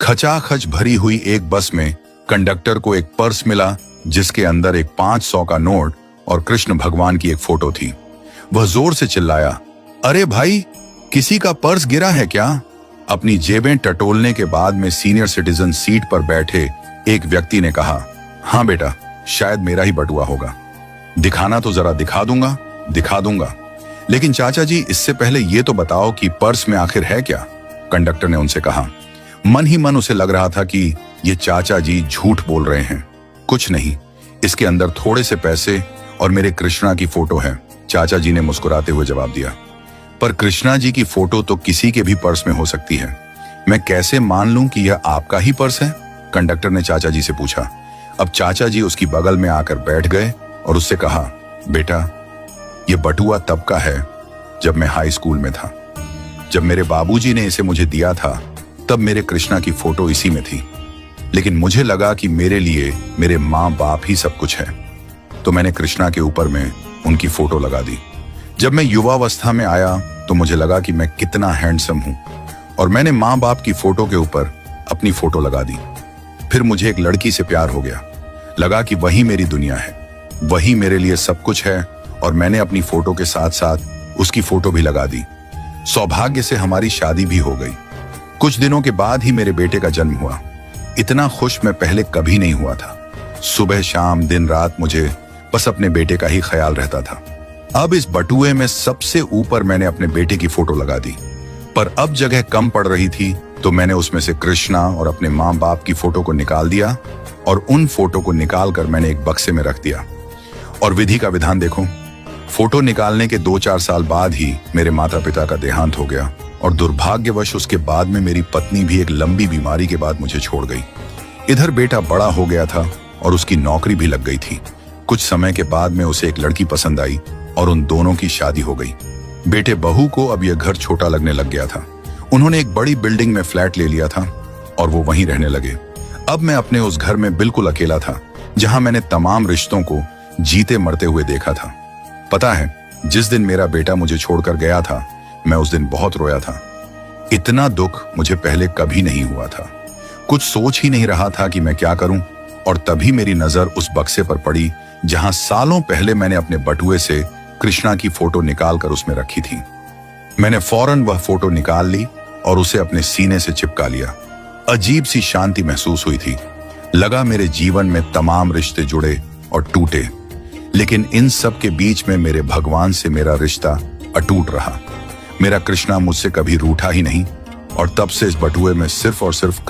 खचाखच भरी हुई एक बस में कंडक्टर को एक पर्स मिला जिसके अंदर एक 500 का नोट और कृष्ण भगवान की एक फोटो थी। वह जोर से चिल्लाया, अरे भाई, किसी का पर्स गिरा है क्या? अपनी जेबें टटोलने के बाद में सीनियर सिटीजन सीट पर बैठे एक व्यक्ति ने कहा, हाँ बेटा, शायद मेरा ही बटुआ होगा। दिखाना तो जरा दिखा दूंगा, लेकिन चाचा जी इससे पहले ये तो बताओ कि पर्स में आखिर है क्या? कंडक्टर ने उनसे कहा। मन ही मन उसे लग रहा था कि ये चाचा जी झूठ बोल रहे हैं। कुछ नहीं, इसके अंदर थोड़े से पैसे और मेरे कृष्णा की फोटो है, चाचा जी ने मुस्कुराते हुए जवाब दिया। पर कृष्णा जी की फोटो तो किसी के भी पर्स में हो सकती है, मैं कैसे मान लूं कि यह आपका ही पर्स है? कंडक्टर ने चाचा जी से पूछा। अब चाचा जी उसकी बगल में आकर बैठ गए और उससे कहा, बेटा, यह बटुआ तब का है जब मैं हाई स्कूल में था। जब मेरे बाबूजी ने इसे मुझे दिया था तब मेरे कृष्णा की फोटो इसी में थी, लेकिन मुझे लगा कि मेरे लिए मेरे माँ बाप ही सब कुछ है, तो मैंने कृष्णा के ऊपर में उनकी फोटो लगा दी। जब मैं युवावस्था में आया तो मुझे लगा कि मैं कितना हैंडसम हूं और मैंने माँ बाप की फोटो के ऊपर अपनी फोटो लगा दी। फिर मुझे एक लड़की से प्यार हो गया, लगा कि वही मेरी दुनिया है, वही मेरे लिए सब कुछ है, और मैंने अपनी फोटो के साथ साथ उसकी फोटो भी लगा दी। सौभाग्य से हमारी शादी भी हो गई। कुछ दिनों के बाद ही मेरे बेटे का जन्म हुआ। इतना खुश मैं पहले कभी नहीं हुआ था। सुबह शाम दिन रात मुझे बस अपने बेटे का ही ख्याल रहता था। अब इस बटुए में सबसे ऊपर मैंने अपने बेटे की फोटो लगा दी, पर अब जगह कम पड़ रही थी तो मैंने उसमें से कृष्णा और अपने माँ बाप की फोटो को निकाल दिया और उन फोटो को निकालकर मैंने एक बक्से में रख दिया। और विधि का विधान देखो, फोटो निकालने के 2-4 साल बाद ही मेरे माता पिता का देहांत हो गया और दुर्भाग्यवश उसके बाद में मेरी पत्नी भी एक लंबी बीमारी के बाद मुझे छोड़ गई। इधर बेटा बड़ा हो गया था और उसकी नौकरी भी लग गई थी। कुछ समय के बाद में उसे एक लड़की पसंद आई और उन दोनों की शादी हो गई। बेटे बहू को अब यह घर छोटा लगने लग गया था। उन्होंने एक बड़ी बिल्डिंग में फ्लैट ले लिया था और वो वहीं रहने लगे। अब मैं अपने उस घर में बिल्कुल अकेला था जहां मैंने तमाम रिश्तों को जीते मरते हुए देखा था। पता है, जिस दिन मेरा बेटा मुझे छोड़कर गया था मैं उस दिन बहुत रोया था। इतना दुख मुझे पहले कभी नहीं हुआ था। कुछ सोच ही नहीं रहा था कि मैं क्या करूं, और तभी मेरी नजर उस बक्से पर पड़ी जहां सालों पहले मैंने अपने बटुए से कृष्णा की फोटो निकालकर उसमें रखी थी। मैंने फौरन वह फोटो निकाल ली और उसे अपने सीने से चिपका लिया। अजीब सी शांति महसूस हुई थी। लगा मेरे जीवन में तमाम रिश्ते जुड़े और टूटे, लेकिन इन सब के बीच में मेरे भगवान से मेरा रिश्ता अटूट रहा। मेरा कृष्णा मुझसे कभी रूठा ही नहीं और तब से इस बटुए में सिर्फ और सिर्फ